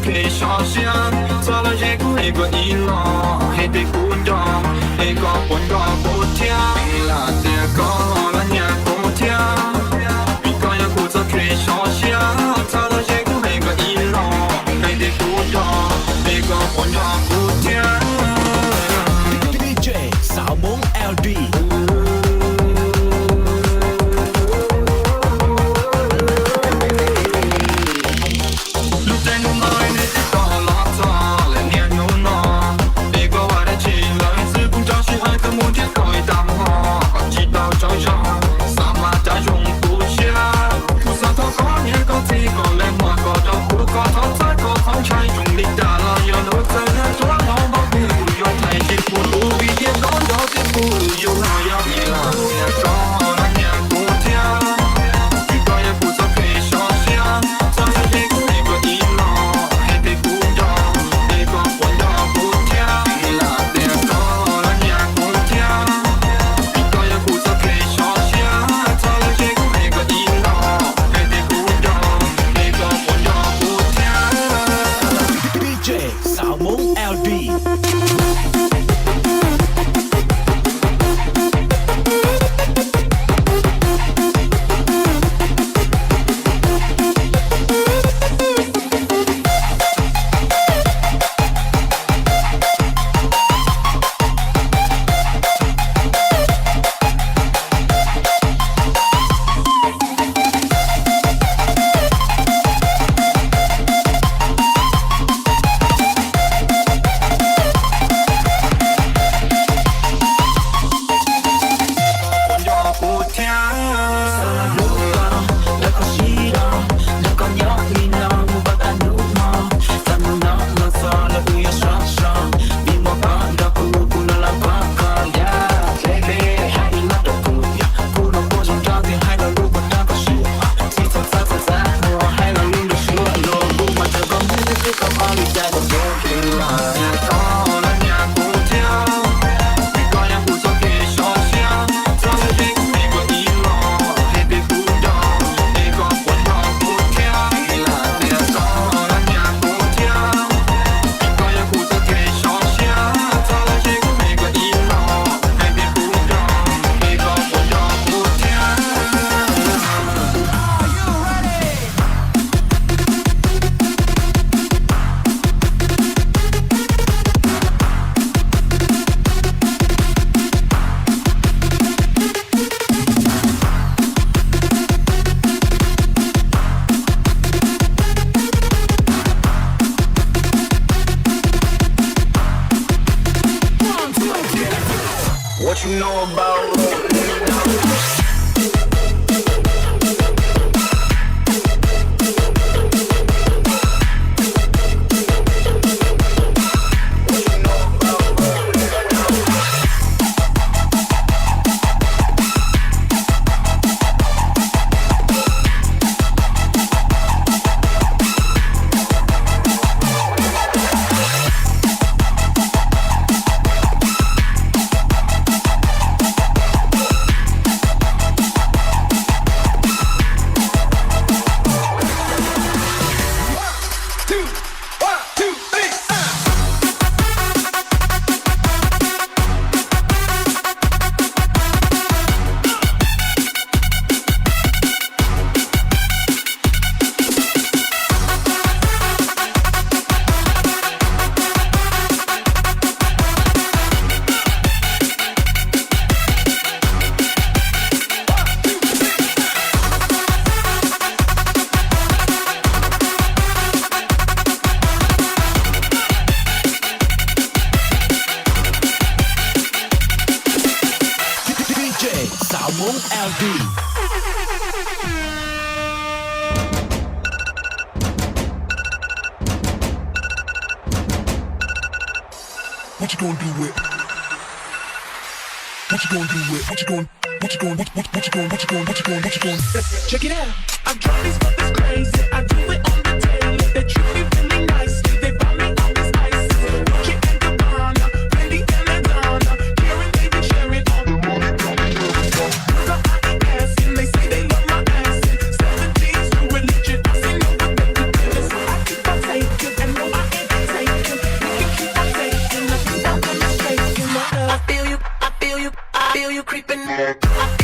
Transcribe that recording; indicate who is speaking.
Speaker 1: 可以想象，咋了也过一个伊朗，还得鼓掌，一个混个不听，伊拉的歌了也不听，一个也不咋可以想象，咋了也过一个伊朗，还得鼓掌，一个混个不听。
Speaker 2: DJ สาวมง LDสาวมง LD
Speaker 1: What you know about
Speaker 2: DJ สาวมง LD
Speaker 3: What you gonna do with? What you gonna do with? What you gonna? What you gonna? What you gonna? What you gonna? What you gonna? What you gonna?
Speaker 2: Check it out
Speaker 4: I drive these fuckers crazy. I do it on the daily. They treat me really nicely. They buy me all this ice. Gucci and Gabbana, Fendi and Madonna, Karen, David, Sharon, all the money coming down. So I ain't asking. They say they love my ass. 17's too religion. I say no, but they do this. I keep on taking and
Speaker 3: Bye.